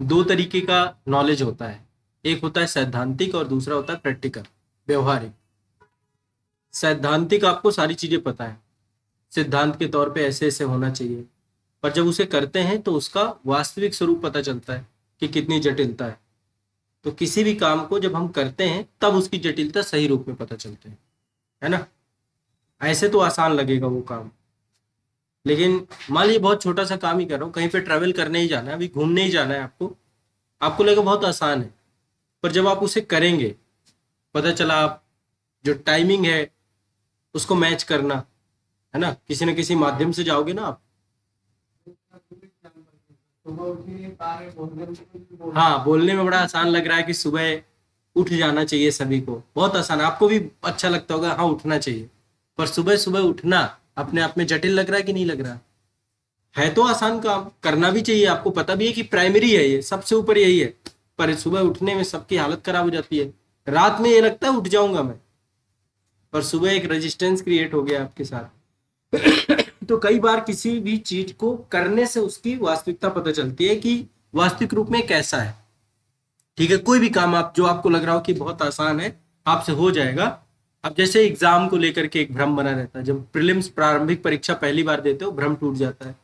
दो तरीके का नॉलेज होता है। एक होता है सैद्धांतिक और दूसरा होता है प्रैक्टिकल, व्यवहारिक। सैद्धांतिक आपको सारी चीजें पता है, सिद्धांत के तौर पे ऐसे ऐसे होना चाहिए, पर जब उसे करते हैं तो उसका वास्तविक स्वरूप पता चलता है कि कितनी जटिलता है। तो किसी भी काम को जब हम करते हैं तब उसकी जटिलता सही रूप में पता चलते है ना। ऐसे तो आसान लगेगा वो काम, लेकिन मान लीजिए बहुत छोटा सा काम ही कर रहा हूँ, कहीं पे ट्रैवल करने ही जाना है, अभी घूमने ही जाना है आपको, आपको लगेगा बहुत आसान है, पर जब आप उसे करेंगे पता चला आप जो टाइमिंग है उसको मैच करना, है ना, किसी न किसी माध्यम से जाओगे ना आप। हाँ, बोलने में बड़ा आसान लग रहा है कि सुबह उठ जाना चाहिए सभी को, बहुत आसान, आपको भी अच्छा लगता होगा, हाँ उठना चाहिए। पर सुबह सुबह उठना अपने आप में जटिल लग रहा है कि नहीं लग रहा है? तो आसान काम करना भी चाहिए, आपको पता भी है कि प्राइमरी है, ये सबसे ऊपर यही है, पर सुबह उठने में सबकी हालत खराब हो जाती है। रात में ये लगता है उठ जाऊंगा मैं, पर सुबह एक रेजिस्टेंस क्रिएट हो गया आपके साथ। तो कई बार किसी भी चीज को करने से उसकी वास्तविकता पता चलती है कि वास्तविक रूप में कैसा है। ठीक है, कोई भी काम आप जो आपको लग रहा हो कि बहुत आसान है, आपसे हो जाएगा। अब जैसे एग्जाम को लेकर के एक भ्रम बना रहता है, जब प्रीलिम्स प्रारंभिक परीक्षा पहली बार देते हो भ्रम टूट जाता है,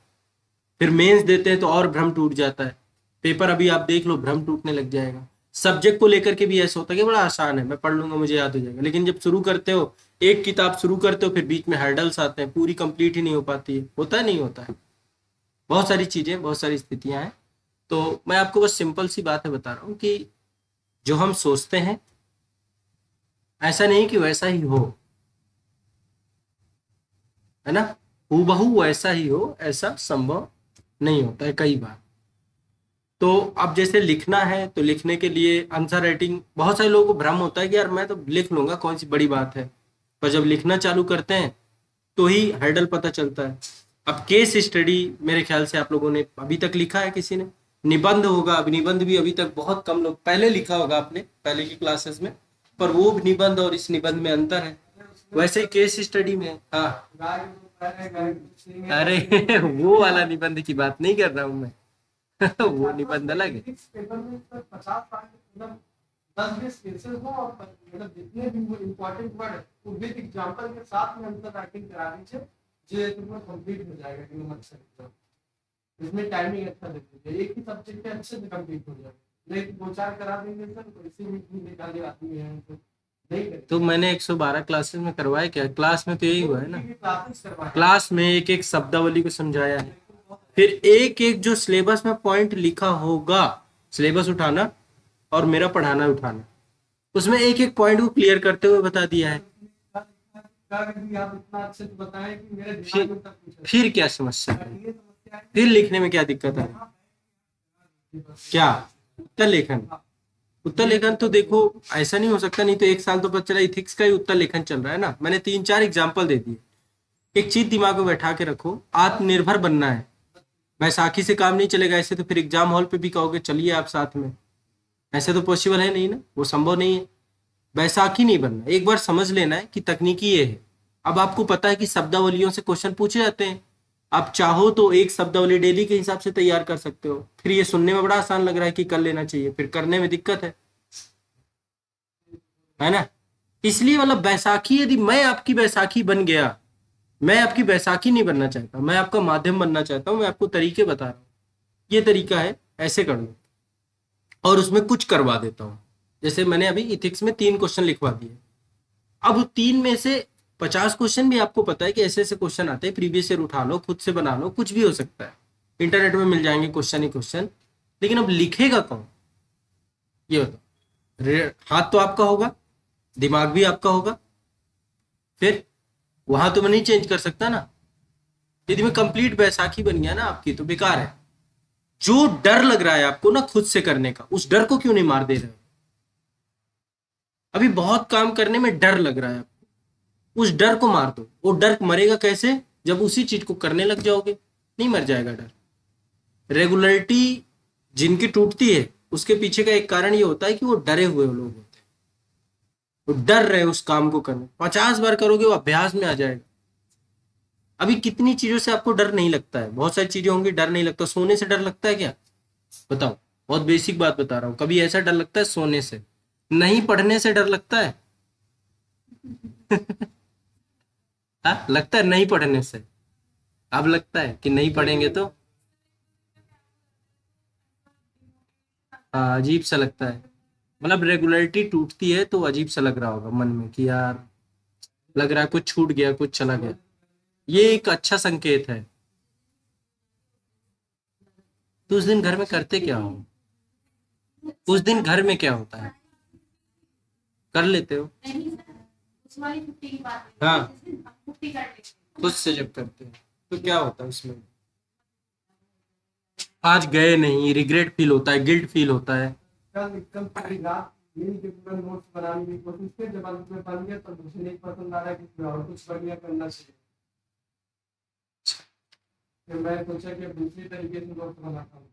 फिर मेंस देते हैं तो और भ्रम टूट जाता है, पेपर अभी आप देख लो भ्रम टूटने लग जाएगा। सब्जेक्ट को लेकर के भी ऐसा होता है कि बड़ा आसान है, मैं पढ़ लूंगा मुझे याद हो जाएगा, लेकिन जब शुरू करते हो, एक किताब शुरू करते हो, फिर बीच में हर्डल्स आते हैं, पूरी कंप्लीट ही नहीं हो पाती है, होता है नहीं होता है। बहुत सारी चीजें, बहुत सारी स्थितियां हैं। तो मैं आपको बस सिंपल सी बात है बता रहा हूँ कि जो हम सोचते हैं ऐसा नहीं कि वैसा ही हो, है ना, हूबहू वैसा ही हो ऐसा संभव नहीं होता है कई बार। तो अब जैसे लिखना है तो लिखने के लिए आंसर राइटिंग, बहुत सारे लोगों को भ्रम होता है कि यार मैं तो लिख लूंगा, कौन सी बड़ी बात है, पर जब लिखना चालू करते हैं तो ही हर्डल पता चलता है। अब केस स्टडी मेरे ख्याल से आप लोगों ने अभी तक लिखा है किसी ने? निबंध होगा, अब निबंध भी अभी तक बहुत कम लोग, पहले लिखा होगा आपने पहले की क्लासेस में, पर वो निबंध और इस निबंध में अंतर है। वैसे ही केस स्टडी में, हाँ, अरे वो वाला निबंध की बात नहीं कर रहा हूँ मैं। वो निबंध अलग है। पेपर में 50 मतलब 10-20 केसेस हो और मतलब जितने भी इम्पोर्टेंट वर्ड है वो विद एग्जांपल के साथ में आंसर राइटिंग करा दीजिए, जो तुम्हारा कंप्लीट हो जाएगा कि नंबर से एग्जाम। इसमें टाइमिंग अच्छा दे दीजिए, एक ही सब्जेक्ट के अच्छे से कंप्लीट हो जाएगा, लेकिन 2-4 करा देंगे सर तो इसी में भी निकाले आती है तो नहीं करें। तो मैंने 112 क्लासेस में करवाया क्या, क्लास में तो यही हुआ है ना, क्लास में एक एक शब्दावली को समझाया है, फिर एक एक जो सिलेबस में पॉइंट लिखा होगा, सिलेबस उठाना और मेरा पढ़ाना उठाना, उसमें एक एक पॉइंट को क्लियर करते हुए बता दिया है। फिर क्या समस्या है, फिर लिखने में क्या दिक्कत है? क्या उत्तर लेखन? उत्तर लेखन तो देखो ऐसा नहीं हो सकता, नहीं तो एक साल तो पता चला इथिक्स का ही उत्तर लेखन चल रहा है ना। मैंने 3-4 एग्जाम्पल दे दिए। एक चीज दिमाग में बैठा के रखो, आत्मनिर्भर बनना है, बैसाखी से काम नहीं चलेगा। ऐसे तो फिर एग्जाम हॉल पे भी कहोगे चलिए आप साथ में, ऐसे तो पॉसिबल है नहीं ना, वो संभव नहीं है। बैसाखी नहीं बनना, एक बार समझ लेना है कि तकनीकी ये है। अब आपको पता है कि शब्दावलियों से क्वेश्चन पूछे जाते हैं, आप चाहो तो एक शब्दावली डेली के हिसाब से तैयार कर सकते हो, फिर ये सुनने में बड़ा आसान लग रहा है कि कर लेना चाहिए, फिर करने में दिक्कत है ना। इसलिए मतलब बैसाखी, यदि मैं आपकी बैसाखी बन गया, मैं आपकी बैसाखी नहीं बनना चाहता, मैं आपका माध्यम बनना चाहता हूँ, मैं आपको तरीके बता रहा हूँ, ये तरीका है, ऐसे कर लो, और उसमें कुछ करवा देता हूँ। जैसे मैंने अभी इथिक्स में 3 क्वेश्चन लिखवा दिए, अब 3 में से 50 क्वेश्चन भी आपको पता है कि ऐसे ऐसे क्वेश्चन आते हैं, प्रीवियस ईयर उठा लो, खुद से बना लो, कुछ भी हो सकता है, इंटरनेट में मिल जाएंगे क्वेश्चन ही क्वेश्चन, लेकिन अब लिखेगा कौन, ये बताओ। हाथ तो आपका होगा, दिमाग भी आपका होगा, फिर वहां तो मैं नहीं चेंज कर सकता ना। यदि मैं कंप्लीट बैसाखी बन गया ना आपकी, तो बेकार है। जो डर लग रहा है आपको ना खुद से करने का, उस डर को क्यों नहीं मार दे रहे हो? अभी बहुत काम करने में डर लग रहा है आपको, उस डर को मार दो। वो डर मरेगा कैसे? जब उसी चीज को करने लग जाओगे, नहीं मर जाएगा डर। रेगुलरिटी जिनकी टूटती है उसके पीछे का एक कारण ये होता है कि वो डरे हुए लोग होते हैं, वो डर रहे उस काम को करने। 50 बार करोगे वो अभ्यास में आ जाएगा। अभी कितनी चीजों से आपको डर नहीं लगता है, बहुत सारी चीजें होंगी डर नहीं लगता, सोने से डर लगता है क्या, बताओ? बहुत बेसिक बात बता रहा हूँ। कभी ऐसा डर लगता है सोने से? नहीं पढ़ने से डर लगता है? हाँ, लगता है नहीं पढ़ने से? अब लगता है कि नहीं पढ़ेंगे तो? हाँ, अजीब सा लगता है। मतलब रेगुलरिटी टूटती है तो अजीब सा लग रहा होगा मन में कि यार, लग रहा है कुछ छूट गया, कुछ चला गया। ये एक अच्छा संकेत है। तो उस दिन घर में करते क्या हो? उस दिन घर में क्या होता है? कर लेते हो? हाँ, खुद से जब करते हैं तो क्या होता है उसमें? आज गए नहीं, रिग्रेट फील होता है, गिल्ट फील होता है। कल एकदम पूरी रात मिल के पूरा नोट्स बनाने की कोशिश की, जब अंत में बन गया तो मुझे नहीं पसंद आ रहा कि कोई और कुछ बढ़िया करना चाहिए। फिर मैं सोचा कि अब दूसरी तरीके से नोट्स बनाता हूँ।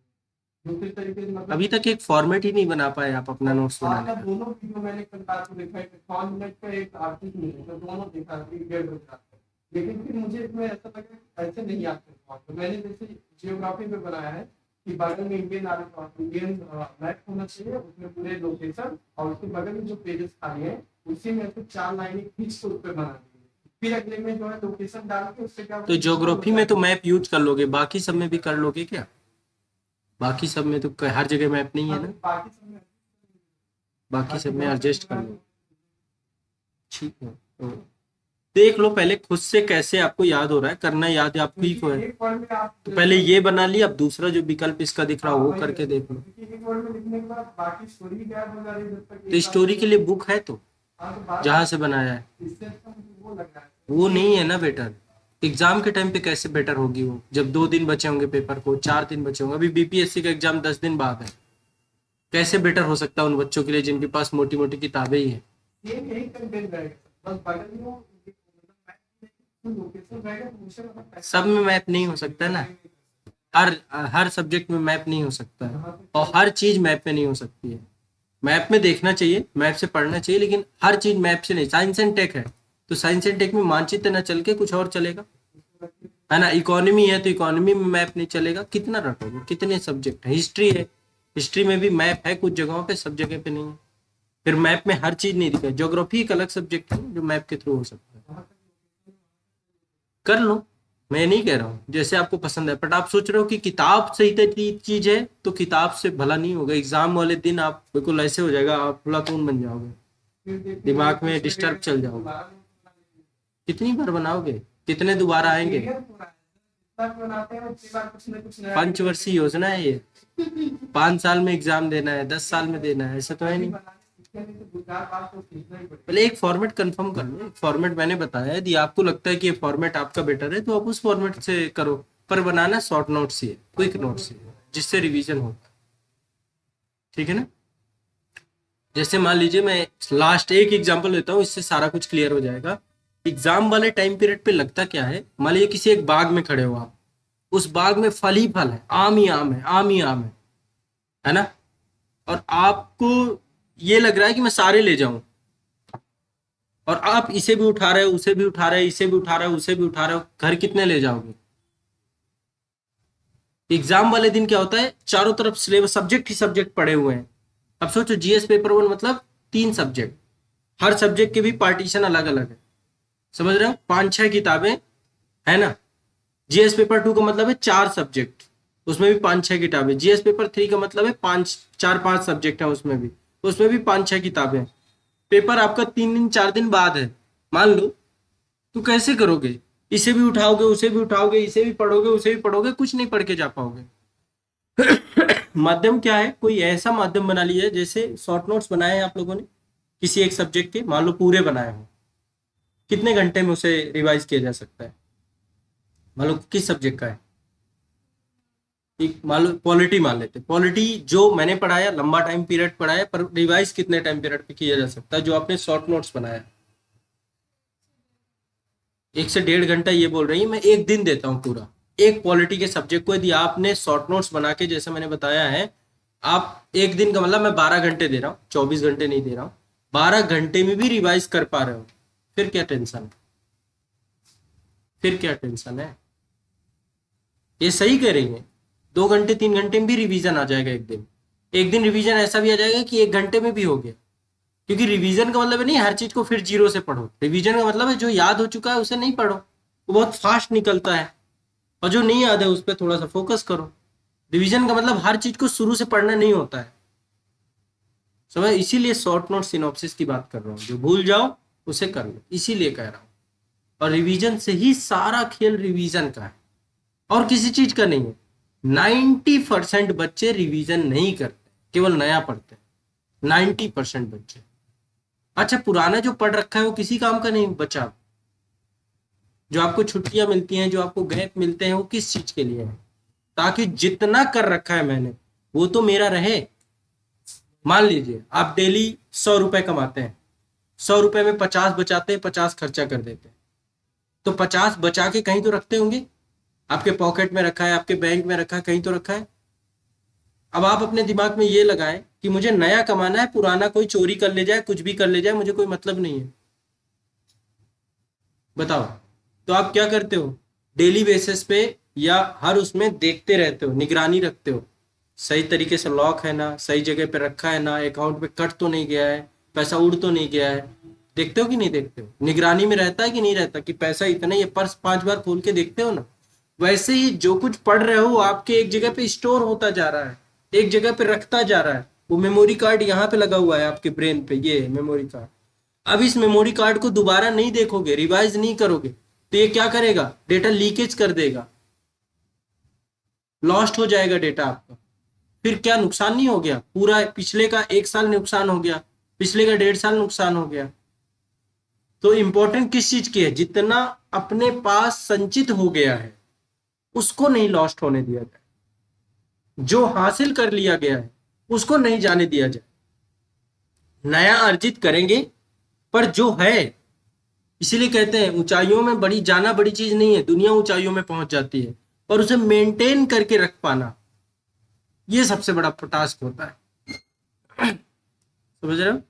दूसरी तरीके से मतलब अभी तक एक फॉर्मेट ही नहीं बना पाए आप अपना नोट्स बनाने का। दोनों वीडियो मैंने कल रात को देखा है, 5 मिनट का एक आर्टिकल मिला तो दोनों देखा, 1:30 बजे रात को। लेकिन फिर मुझे इसमें ऐसा लगा कि ऐसे नहीं आते तो मैंने जैसे जियोग्राफी पे बनाया है कि बगल में इंडियन मैप होना चाहिए, उसमें पूरे लोकेशन और उसके बगल में जो पेजेस खाली है उसी में से 4 लाइनें खींच के उस पर बना दी है। फिर अगले में जो है लोकेशन डाल के उससे क्या, तो ज्योग्राफी में तो मैप यूज कर लोगे, बाकी सब में भी कर लोगे क्या? बाकी सब में तो हर जगह मैप नहीं है ना। बाकी सब में एडजस्ट कर लो। ठीक है, तो देख लो पहले खुद से कैसे आपको याद हो रहा है, करना याद है आपको ही को है। तो पहले ये बना लिया, अब दूसरा जो विकल्प इसका दिख रहा हो वो करके देख लो। तो स्टोरी के लिए बुक है तो जहां से बनाया है वो नहीं है ना बेटर। एग्जाम के टाइम पे कैसे बेटर होगी वो, जब 2 दिन बचे होंगे पेपर को, 4 दिन बचे होंगे, अभी बीपीएससी का एग्जाम 10 दिन बाद है। कैसे बेटर हो सकता है उन बच्चों के लिए जिनके पास मोटी मोटी किताबें ही है? सब में मैप नहीं हो सकता ना। हर हर सब्जेक्ट में मैप नहीं हो सकता है, और हर चीज मैप में नहीं हो सकती है। मैप में देखना चाहिए, मैप से पढ़ना चाहिए, लेकिन हर चीज मैप से नहीं। साइंस एंड टेक है तो साइंस एंड टेक में मानचित्र न चल के कुछ और चलेगा, है ना। इकोनॉमी है तो इकोनॉमी में मैप नहीं चलेगा, कितना रटोगे, कितने सब्जेक्ट है। हिस्ट्री है, हिस्ट्री में भी मैप है कुछ जगहों पे, सब जगह पे नहीं है। फिर मैप में हर चीज नहीं दिखा। ज्योग्राफी एक अलग सब्जेक्ट है जो मैप के थ्रू हो सकता है। कर लो, मैं नहीं कह रहा हूँ जैसे आपको पसंद है, बट आप सोच रहे हो कि किताब सही तरीके चीज है तो किताब से भला नहीं होगा। एग्जाम वाले दिन आप बिल्कुल ऐसे हो जाएगा, आप प्लाटून बन जाओगे, दिमाग में डिस्टर्ब चल जाओगे। कितनी बार बनाओगे, कितने दोबारा आएंगे? पंचवर्षीय योजना है ये, 5 साल में एग्जाम देना है, 10 साल में देना है, ऐसा तो है नहीं। पहले एक फॉर्मेट कंफर्म कर लो। एक फॉर्मेट मैंने बताया है, यदि आपको लगता है कि ये फॉर्मेट आपका बेटर है तो आप उस फॉर्मेट से करो, पर बनाना शॉर्ट नोट्स ही है, क्विक नोट्स ही है, जिससे रिवीजन होता है। ठीक है ना। जैसे मान लीजिए मैं लास्ट एक एग्जांपल लेता हूँ, इससे सारा कुछ क्लियर हो जाएगा। एग्जाम वाले टाइम पीरियड पे लगता क्या है, मान लीजिए किसी एक बाग में खड़े हो आप, उस बाग में फल ही फल है, आम ही आम है, आम ही आम है ना। और आपको ये लग रहा है कि मैं सारे ले जाऊं, और आप इसे भी उठा रहे हो, उसे भी उठा रहे हो, इसे भी उठा रहे हो, उसे भी उठा रहे हो, घर कितने ले जाओगे? एग्जाम वाले दिन क्या होता है, चारों तरफ सिलेबस, सब्जेक्ट ही सब्जेक्ट पड़े हुए हैं। अब सोचो जीएस पेपर 1 मतलब 3 सब्जेक्ट, हर सब्जेक्ट के भी पार्टीशन अलग अलग है, समझ रहे हो, 5-6 किताबें, है ना। जीएस पेपर 2 का मतलब है 4 सब्जेक्ट, उसमें भी 5-6 किताबें। जीएस पेपर 3 का मतलब है 4-5 सब्जेक्ट है, उसमें भी 5-6 किताबें। पेपर आपका 3 दिन 4 दिन बाद है, मान लो, तो कैसे करोगे? इसे भी उठाओगे, उसे भी उठाओगे, इसे भी पढ़ोगे, उसे भी पढ़ोगे, कुछ नहीं पढ़ के जा पाओगे। माध्यम क्या है, कोई ऐसा माध्यम बना लिया जैसे शॉर्ट नोट्स बनाए हैं आप लोगों ने किसी एक सब्जेक्ट के, मान लो पूरे बनाए हो, कितने घंटे में उसे रिवाइज किया जा सकता है? मान लो किस सब्जेक्ट का है, एक मान लो पॉलिटी मान लेते हैं, पॉलिटी जो मैंने पढ़ाया लंबा टाइम पीरियड पढ़ाया, पर रिवाइज कितने टाइम पीरियड पे किया जा सकता है जो आपने शॉर्ट नोट्स बनाया? 1 से 1.5 घंटा ये बोल रही है, मैं एक दिन देता हूँ पूरा एक पॉलिटी के सब्जेक्ट को। यदि आपने शॉर्ट नोट्स बना के, जैसे मैंने बताया है, आप एक दिन का मतलब मैं 12 घंटे दे रहा हूँ, 24 घंटे नहीं दे रहा हूँ, 12 घंटे में भी रिवाइज कर पा रहे हो, फिर क्या टेंशन है? फिर क्या टेंशन है? ये सही कह रही है, 2 घंटे 3 घंटे में भी रिवीजन आ जाएगा एक दिन। एक दिन रिवीजन ऐसा भी आ जाएगा कि 1 घंटे में भी हो गया, क्योंकि रिवीजन का मतलब है नहीं हर चीज को फिर जीरो से पढ़ो। रिवीजन का मतलब है जो याद हो चुका है उसे नहीं पढ़ो, वो बहुत फास्ट निकलता है, और जो नहीं याद है उस पर थोड़ा सा फोकस करो। रिवीजन का मतलब हर चीज को शुरू से पढ़ना नहीं होता है, समझ। इसीलिए शॉर्ट नोट सिनॉप्सिस की बात कर रहा हूँ, जो भूल जाओ उसे कर लो, इसीलिए कह रहा हूँ। और रिवीजन से ही सारा खेल रिवीजन का है, और किसी चीज का नहीं है। 90% बच्चे रिवीजन नहीं करते, केवल नया पढ़ते हैं 90% बच्चे। अच्छा, पुराना जो पढ़ रखा है वो किसी काम का नहीं बचा। जो आपको छुट्टियां मिलती हैं, जो आपको गैप मिलते हैं, वो किस चीज के लिए है? ताकि जितना कर रखा है मैंने वो तो मेरा रहे। मान लीजिए आप डेली 100 रुपए कमाते हैं, 100 रुपए में 50 बचाते हैं, 50 खर्चा कर देते हैं, तो 50 बचा के कहीं तो रखते होंगे। आपके पॉकेट में रखा है, आपके बैंक में रखा है, कहीं तो रखा है। अब आप अपने दिमाग में ये लगाएं कि मुझे नया कमाना है, पुराना कोई चोरी कर ले जाए, कुछ भी कर ले जाए, मुझे कोई मतलब नहीं है। बताओ, तो आप क्या करते हो? डेली बेसिस पे या हर उसमें देखते रहते हो, निगरानी रखते हो, सही तरीके से लॉक है ना, सही जगह पे रखा है ना, अकाउंट पे कट तो नहीं गया है, पैसा उड़ तो नहीं गया है। देखते हो कि नहीं देखते हो? निगरानी में रहता है कि नहीं रहता, कि पैसा इतना, ये पर्स 5 बार खोल के देखते हो ना। वैसे ही जो कुछ पढ़ रहे हो वो आपके एक जगह पे स्टोर होता जा रहा है, एक जगह पे रखता जा रहा है। वो मेमोरी कार्ड यहाँ पे लगा हुआ है आपके ब्रेन पे, ये मेमोरी कार्ड। अब इस मेमोरी कार्ड को दोबारा नहीं देखोगे, रिवाइज नहीं करोगे, तो ये क्या करेगा? डेटा लीकेज कर देगा, लॉस्ट हो जाएगा डेटा आपका। फिर क्या नुकसान नहीं हो गया? पूरा पिछले का 1 साल नुकसान हो गया, पिछले का 1.5 साल नुकसान हो गया। तो इंपॉर्टेंट किस चीज की है? जितना अपने पास संचित हो गया है उसको नहीं लॉस्ट होने दिया जाए, जो हासिल कर लिया गया है उसको नहीं जाने दिया जाए। नया अर्जित करेंगे, पर जो है, इसीलिए कहते हैं ऊंचाइयों में बड़ी जाना बड़ी चीज नहीं है, दुनिया ऊंचाइयों में पहुंच जाती है, पर उसे मेंटेन करके रख पाना ये सबसे बड़ा टास्क होता है। समझ रहे हो?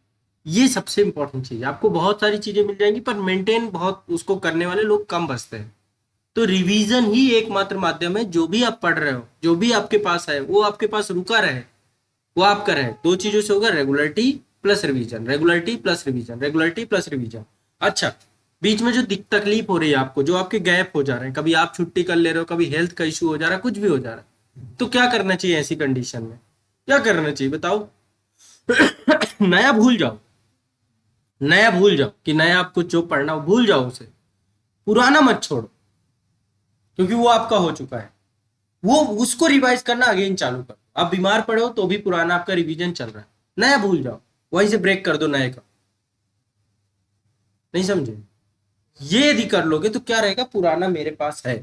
ये सबसे इंपॉर्टेंट चीज है। आपको बहुत सारी चीजें मिल जाएंगी, पर मेंटेन बहुत उसको करने वाले लोग कम बचते हैं। तो रिवीजन ही एकमात्र माध्यम है, जो भी आप पढ़ रहे हो, जो भी आपके पास है, वो आपके पास रुका रहे, वो आपका रहे। दो चीजों से होगा, regularity plus revision, regularity plus revision, regularity plus revision. अच्छा, बीच में जो तकलीफ हो रही है आपको, जो आपके गैप हो जा रहे हैं, कभी आप छुट्टी कर ले रहे हो, कभी हेल्थ का इशू हो जा रहा है, कुछ भी हो जा रहा है, तो क्या करना चाहिए ऐसी कंडीशन में? क्या करना चाहिए बताओ? नया भूल जाओ, नया भूल जाओ, कि नया आपको जो पढ़ना हो भूल जाओ उसे, पुराना मत छोड़ो, क्योंकि वो आपका हो चुका है। वो उसको रिवाइज करना अगेन चालू करो। आप बीमार पड़े हो तो भी पुराना आपका रिवीजन चल रहा है, नया भूल जाओ, वहीं से ब्रेक कर दो नए का। नहीं समझे? ये यदि कर लोगे तो क्या रहेगा? पुराना मेरे पास है,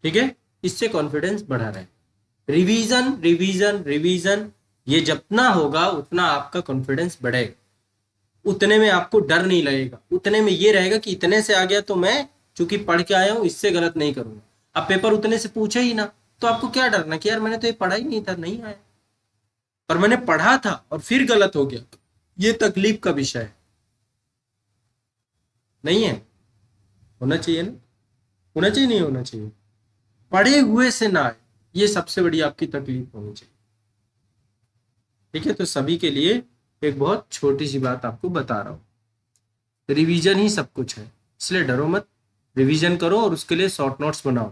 ठीक है। इससे कॉन्फिडेंस बढ़ा रहे। रिवीजन रिवीजन रिवीजन, ये जितना होगा उतना आपका कॉन्फिडेंस बढ़ेगा, उतने में आपको डर नहीं लगेगा, उतने में ये रहेगा कि इतने से आ गया तो मैं चूंकि पढ़ के आया हूं इससे गलत नहीं करूंगा। अब पेपर उतने से पूछे ही ना, तो आपको क्या डरना कि यार मैंने तो ये पढ़ा ही नहीं था, नहीं आया, पर मैंने पढ़ा था और फिर गलत हो गया। ये तकलीफ का विषय है, नहीं है? होना चाहिए ना? होना चाहिए, नहीं होना चाहिए? पढ़े हुए से ना आए, ये सबसे बड़ी आपकी तकलीफ होनी चाहिए, ठीक है। तो सभी के लिए एक बहुत छोटी सी बात आपको बता रहा हूँ, रिवीजन ही सब कुछ है, इसलिए डरो मत, रिवीजन करो और उसके लिए शॉर्ट नोट्स बनाओ।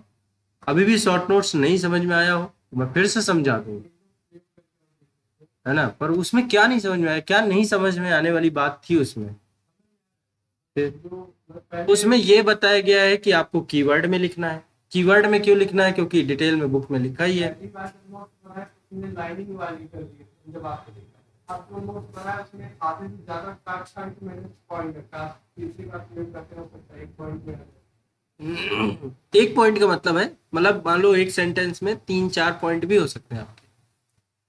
अभी भी शॉर्ट नोट्स नहीं समझ में आया हो तो मैं फिर से समझा दूंगा, है ना। पर उसमें क्या नहीं समझ में आया, क्या नहीं समझ में आने वाली बात थी उसमें? उसमें ये बताया गया है कि आपको कीवर्ड में लिखना है। कीवर्ड में क्यों लिखना है? क्योंकि डिटेल में बुक में लिखा ही है। एक पॉइंट का मतलब है, मतलब मान लो एक सेंटेंस में 3-4 पॉइंट भी हो सकते हैं आपके,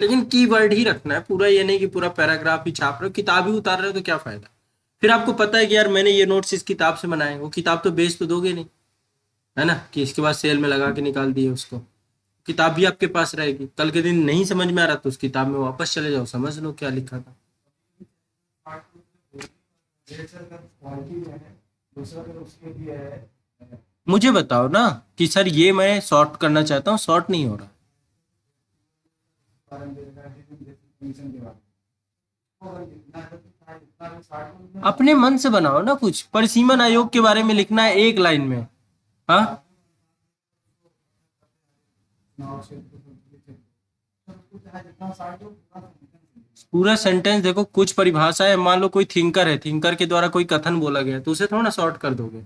लेकिन कीवर्ड ही रखना है पूरा। ये नहीं कि पूरा पैराग्राफ ही छाप रहे हो, किताब ही उतार रहे हो तो क्या फायदा? फिर आपको पता है कि यार मैंने ये नोट्स इस किताब से बनाए, वो किताब तो बेच तो दोगे नहीं, है ना, कि इसके बाद सेल में लगा के निकाल दिए उसको। किताब भी आपके पास रहेगी, कल के दिन नहीं समझ में आ रहा तो उस किताब में वापस चले जाओ, समझ लो क्या लिखा था। मुझे बताओ ना कि सर ये मैं शॉर्ट करना चाहता हूँ, शॉर्ट नहीं हो रहा, अपने मन से बनाओ ना कुछ। परिसीमन आयोग के बारे में लिखना है एक लाइन में। हाँ, पूरा सेंटेंस देखो, कुछ परिभाषा है, मान लो कोई थिंकर है, थिंकर के द्वारा कोई कथन बोला गया तो उसे थोड़ा ना शॉर्ट कर दोगे।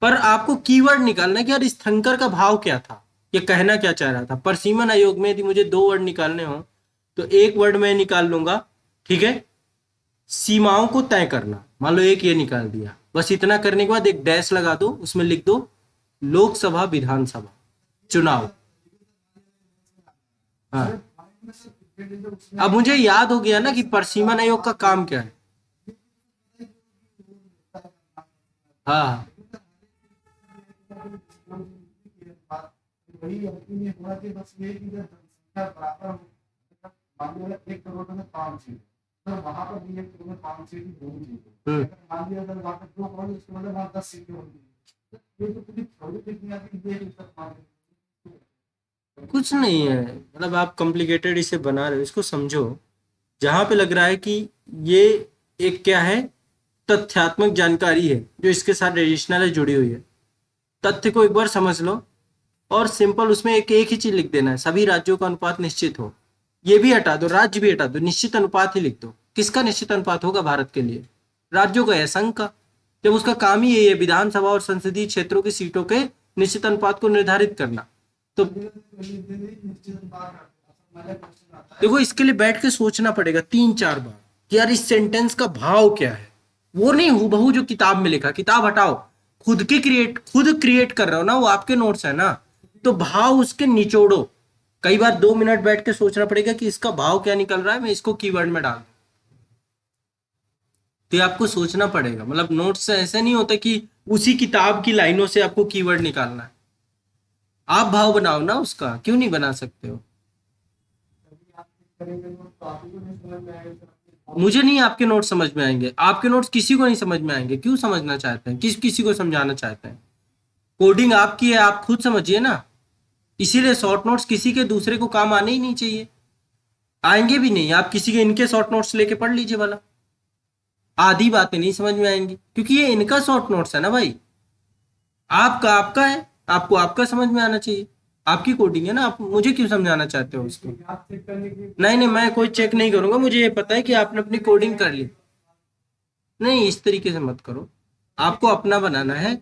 पर आपको कीवर्ड निकालना है कि यार इस थिंकर का भाव क्या था, ये कहना क्या चाह रहा था। परसीमन आयोग में यदि मुझे 2 वर्ड निकालने हो तो एक वर्ड मैं निकाल लूंगा, ठीक है, सीमाओं को तय करना। मान लो एक ये निकाल दिया, बस इतना करने के बाद एक डैश लगा दो, उसमें लिख दो लोकसभा विधानसभा चुनाव। हाँ, अब मुझे याद हो गया ना कि परसीमन आयोग का काम क्या है। हाँ, हम्म, कुछ नहीं है, मतलब आप कॉम्प्लिकेटेड इसे बना रहे हो, इसको समझो। जहां पे लग रहा है कि ये एक क्या है, तथ्यात्मक जानकारी है जो इसके साथ रजिस्ट्रल है, जुड़ी हुई है। तथ्य को एक बार समझ लो और सिंपल उसमें एक एक ही चीज लिख देना है, सभी राज्यों का अनुपात निश्चित हो। ये भी हटा दो, राज्य भी हटा दो, निश्चित अनुपात ही लिख दो। किसका निश्चित अनुपात होगा भारत के लिए? राज्यों का या संघ का? जब उसका काम ही यही है विधानसभा और संसदीय क्षेत्रों की सीटों के निश्चित अनुपात को निर्धारित करना। तो देखो, इसके लिए बैठ के सोचना पड़ेगा 3-4 बार कि यार इस सेंटेंस का भाव क्या है। वो नहीं हूबहू जो किताब में लिखा, किताब हटाओ, खुद क्रिएट कर रहे हो ना, वो आपके नोट्स है ना, तो भाव उसके निचोड़ो। कई बार 2 मिनट बैठ के सोचना पड़ेगा कि इसका भाव क्या निकल रहा है, मैं इसको कीवर्ड में डाल दूं। तो ये आपको सोचना पड़ेगा, मतलब नोट्स से ऐसे नहीं होता कि उसी किताब की लाइनों से आपको कीवर्ड निकालना है। आप भाव बनाओ ना उसका, क्यों नहीं बना सकते हो? मुझे नहीं आपके नोट्स समझ में आएंगे, आपके नोट्स किसी को नहीं समझ में आएंगे। क्यों समझना चाहते हैं, किसी को समझाना चाहते हैं? कोडिंग आपकी है, आप खुद समझिए ना। इसीलिए शॉर्ट नोट्स किसी के दूसरे को काम आने ही नहीं चाहिए, आएंगे भी नहीं। आप किसी के इनके शॉर्ट नोट्स लेके पढ़ लीजिए वाला, आधी बातें नहीं समझ में आएंगी, क्योंकि ये इनका शॉर्ट नोट्स है ना भाई। आपका आपका है, आपको आपका समझ में आना चाहिए, आपकी कोडिंग है ना। आप मुझे क्यों समझाना चाहते हो उसको? नहीं नहीं, मैं कोई चेक नहीं करूंगा, मुझे ये पता है कि आपने अपनी कोडिंग कर ली। नहीं, इस तरीके से मत करो, आपको अपना बनाना है।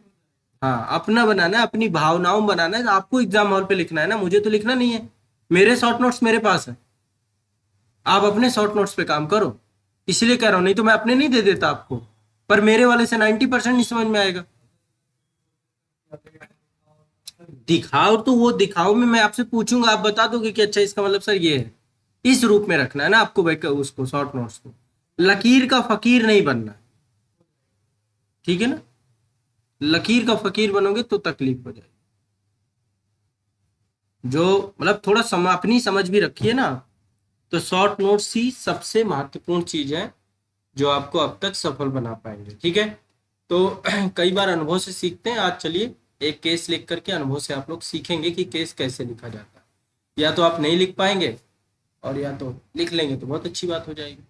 हाँ, अपना बनाना है, अपनी भावनाओं में बनाना है। आपको एग्जाम हॉल पे लिखना है ना, मुझे तो लिखना नहीं है। मेरे शॉर्ट नोट्स मेरे पास है, आप अपने शॉर्ट नोट्स पे काम करो। इसलिए कह रहा हूँ, नहीं तो मैं अपने नहीं दे देता आपको। पर मेरे वाले से 90% नहीं समझ में आएगा। दिखाओ तो वो दिखाओ में मैं आपसे पूछूंगा, आप बता दोगे कि अच्छा इसका मतलब सर ये है। इस रूप में रखना है ना आपको बैठ कर उसको, शॉर्ट नोट्स को। लकीर का फकीर नहीं बनना, ठीक है ना? लकीर का फकीर बनोगे तो तकलीफ हो जाएगी। जो मतलब थोड़ा अपनी समझ भी रखिए ना। तो शॉर्ट नोट्स ही सबसे महत्वपूर्ण चीज है जो आपको अब तक सफल बना पाएंगे, ठीक है? तो कई बार अनुभव से सीखते हैं। आज चलिए एक केस लिख करके अनुभव से आप लोग सीखेंगे कि केस कैसे लिखा जाता है। या तो आप नहीं लिख पाएंगे, और या तो लिख लेंगे तो बहुत अच्छी बात हो जाएगी,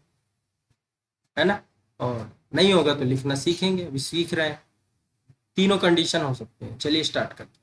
है ना? और नहीं होगा तो लिखना सीखेंगे, अभी सीख रहे हैं। तीनों कंडीशन हो सकते हैं। चलिए स्टार्ट करते हैं।